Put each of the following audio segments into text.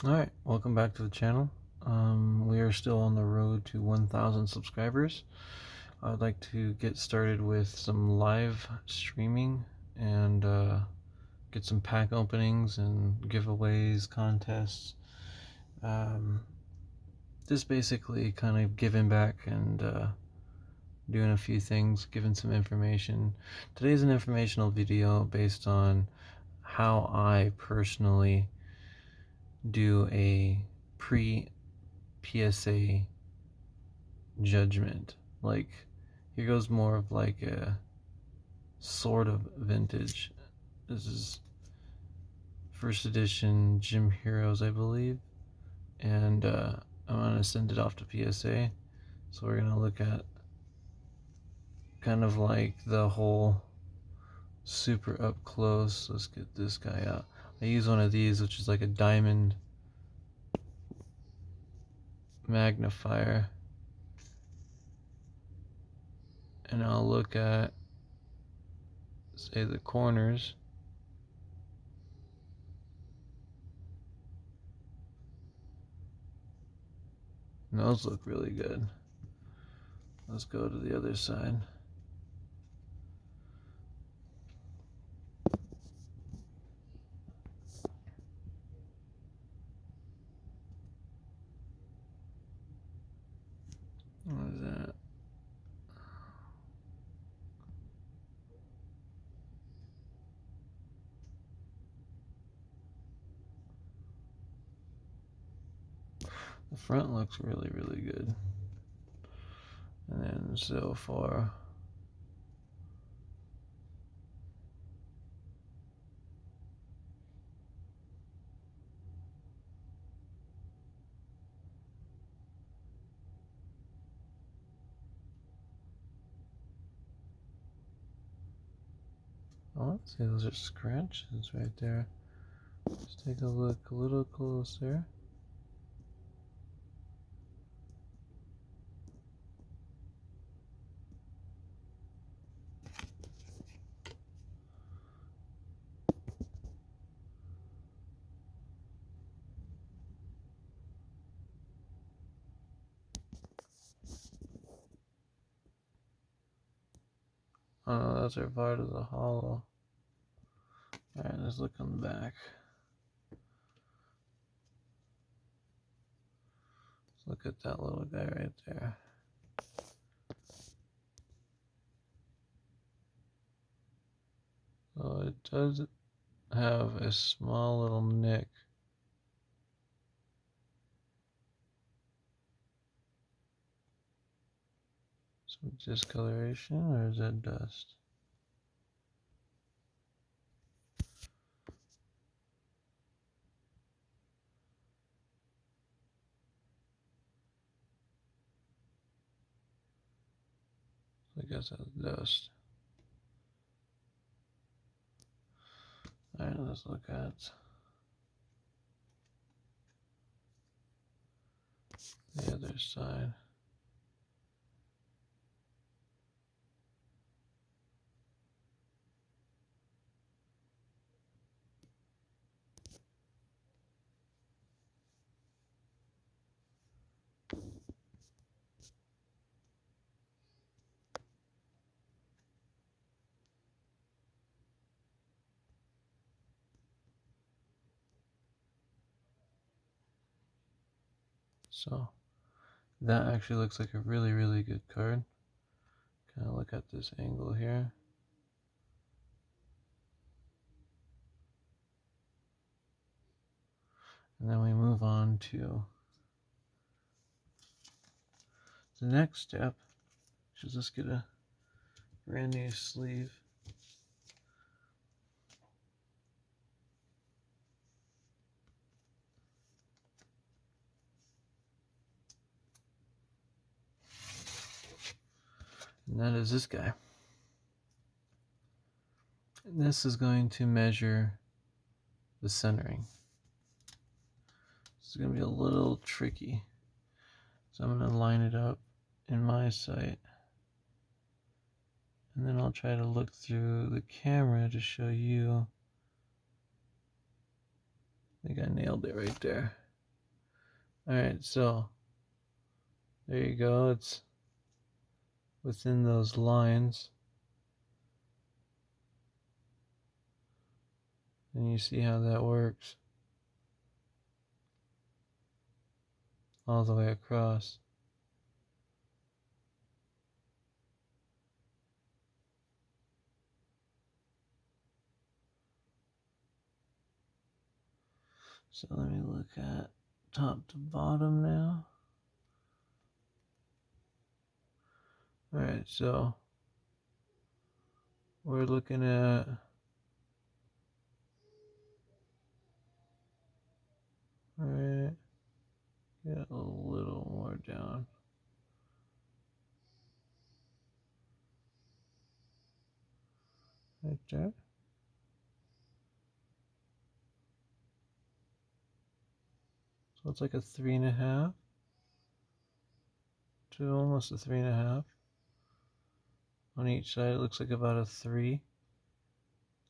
Alright, welcome back to the channel. We are still on the road to 1,000 subscribers. I'd like to get started with some live streaming and get some pack openings and giveaways, contests. Just basically kind of giving back and doing a few things, giving some information. Today's an informational video based on how I personally do a pre-PSA judgment. Like, here goes more of like a sort of vintage. This is first edition Gym Heroes, I believe, and I'm gonna send it off to PSA. So we're gonna look at kind of like the whole super up close. Let's get this guy out. I use one of these, which is like a diamond magnifier, and I'll look at, say, the corners. And those look really good. Let's go to the other side. What is that? The front looks really, really good. And then so far, oh, let's see, those are scratches right there. Let's take a look a little closer. Oh no, those are part of the hollow. Alright, let's look on the back. Let's look at that little guy right there. So it does have a small little nick. Some discoloration, or is that dust? I guess that's dust. Alright, let's look at the other side. So that actually looks like a really, really good card. Kind of look at this angle here. And then we move on to the next step, which is let's get a brand new sleeve. And that is this guy. And this is going to measure the centering. This is going to be a little tricky. So I'm going to line it up in my sight. And then I'll try to look through the camera to show you. I think I nailed it right there. Alright, so there you go. It's within those lines. And you see how that works all the way across. So let me look at top to bottom now. Alright, so we're looking at alright, get a little more down. Right there. So it's like a 3.5 to almost a 3.5. On each side, it looks like about a 3.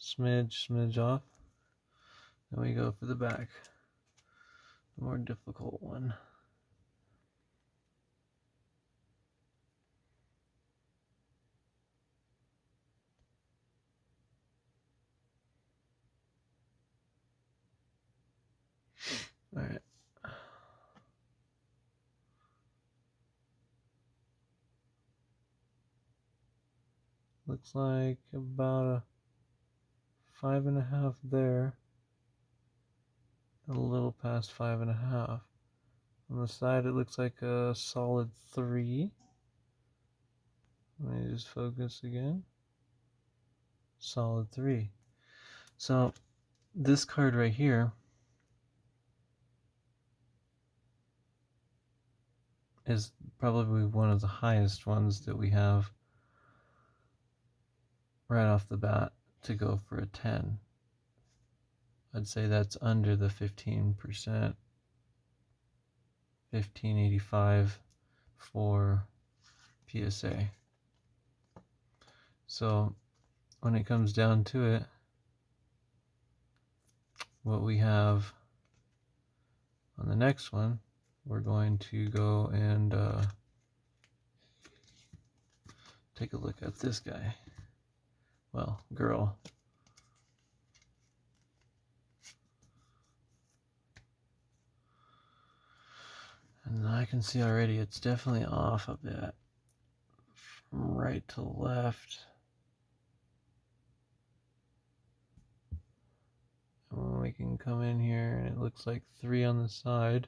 Smidge off. Then we go for the back, the more difficult one. All right. Looks like about a 5.5 there. A little past 5.5. On the side, it looks like a solid 3. Let me just focus again. Solid 3. So this card right here is probably one of the highest ones that we have right off the bat to go for a 10. I'd say that's under the 15%, 1585 for PSA. So when it comes down to it, what we have on the next one, we're going to go and take a look at this guy. Well, girl. And I can see already it's definitely off a bit. From right to left. And we can come in here and it looks like 3 on the side.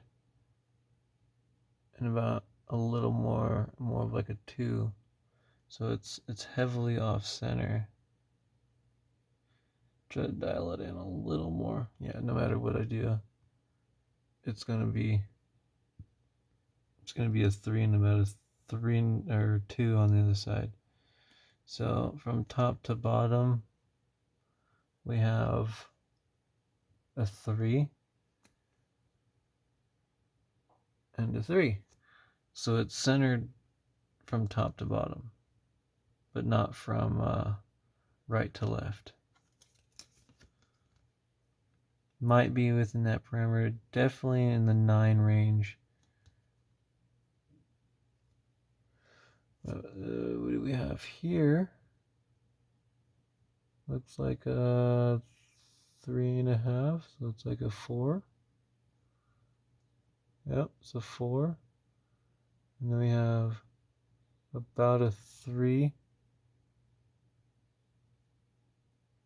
And about a little more of like a 2. So it's heavily off center. Try to dial it in a little more. Yeah, no matter what I do, it's gonna be a 3 and about a 3 or 2 on the other side. So from top to bottom, we have a 3 and a 3. So it's centered from top to bottom, but not from right to left. Might be within that parameter, definitely in the 9 range. What do we have here? Looks like a 3.5, so it's like a 4. Yep, it's a 4. And then we have about a 3.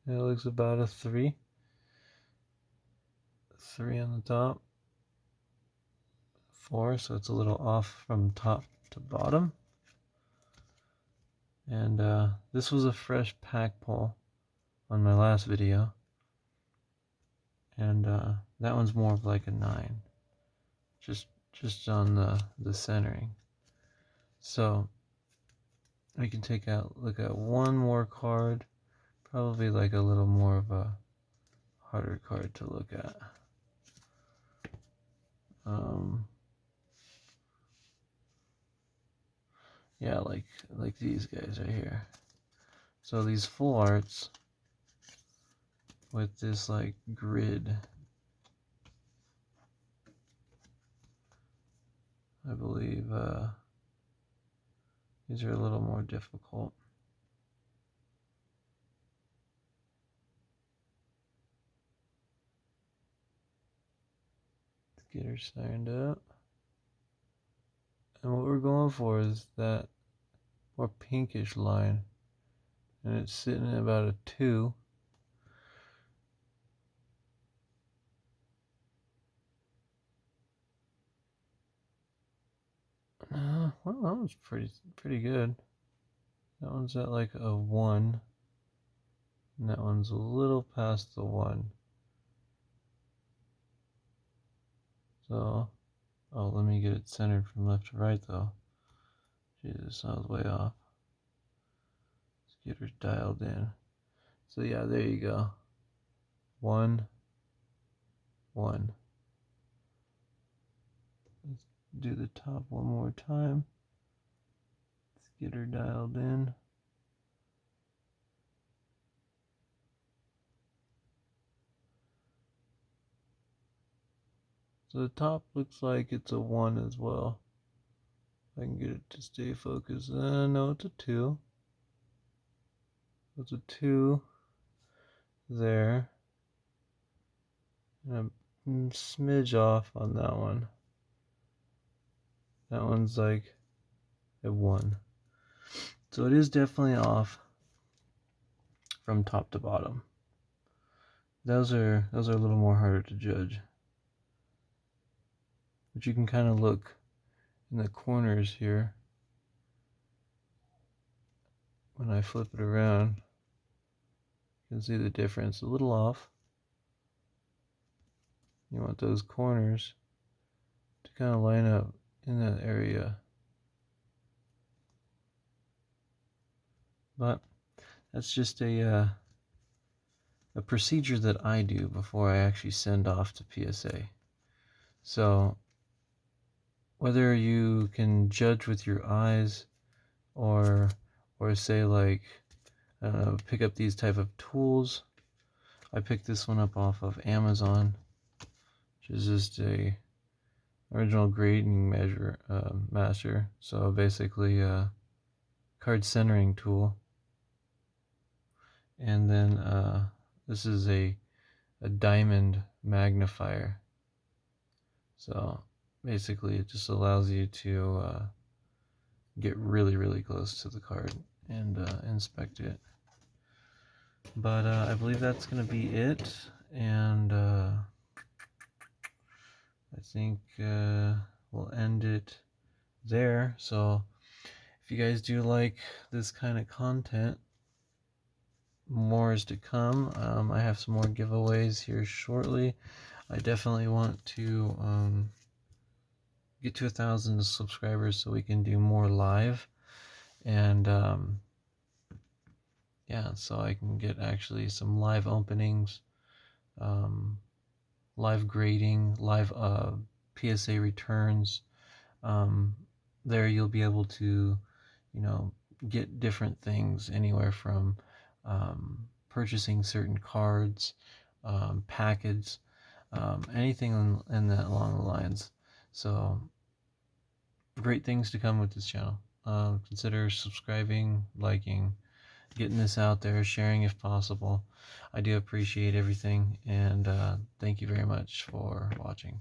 And it looks about a 3. 3 on the top. 4, so it's a little off from top to bottom. And this was a fresh pack pull on my last video. And that one's more of like a 9. Just on the centering. So we can look at one more card, probably like a little more of a harder card to look at. Yeah, like these guys right here. So these full arts with this like grid I believe these are a little more difficult. Let's get her signed up. And what we're going for is that more pinkish line. And it's sitting at about a 2. Well, that one's pretty good. That one's at like a 1. And that one's a little past the 1. So, oh, let me get it centered from left to right though. Jesus, I was way off. Let's get her dialed in. So yeah, there you go. 1, 1. Let's do the top one more time. Let's get her dialed in. So the top looks like it's a 1 as well. I can get it to stay focused. No, it's a 2. It's a 2 there. And a smidge off on that one. That one's like a 1. So it is definitely off from top to bottom. Those are a little more harder to judge. But you can kind of look in the corners here. When I flip it around, you can see the difference. A little off. You want those corners to kind of line up in that area. But that's just a procedure that I do before I actually send off to PSA. So whether you can judge with your eyes or say like, I don't know, pick up these type of tools. I picked this one up off of Amazon, which is just a original grading master. So basically a card centering tool. And then this is a diamond magnifier. So basically it just allows you to get really close to the card and inspect it. But I believe that's going to be it. And I think we'll end it there. So if you guys do like this kind of content, more is to come. I have some more giveaways here shortly. I definitely want to get to 1,000 subscribers so we can do more live. And yeah, so I can get actually some live openings, live grading, live PSA returns. There you'll be able to, get different things anywhere from purchasing certain cards, packets, anything in that along the lines. So great things to come with this channel. Consider subscribing, liking, getting this out there, sharing if possible. I do appreciate everything, and thank you very much for watching.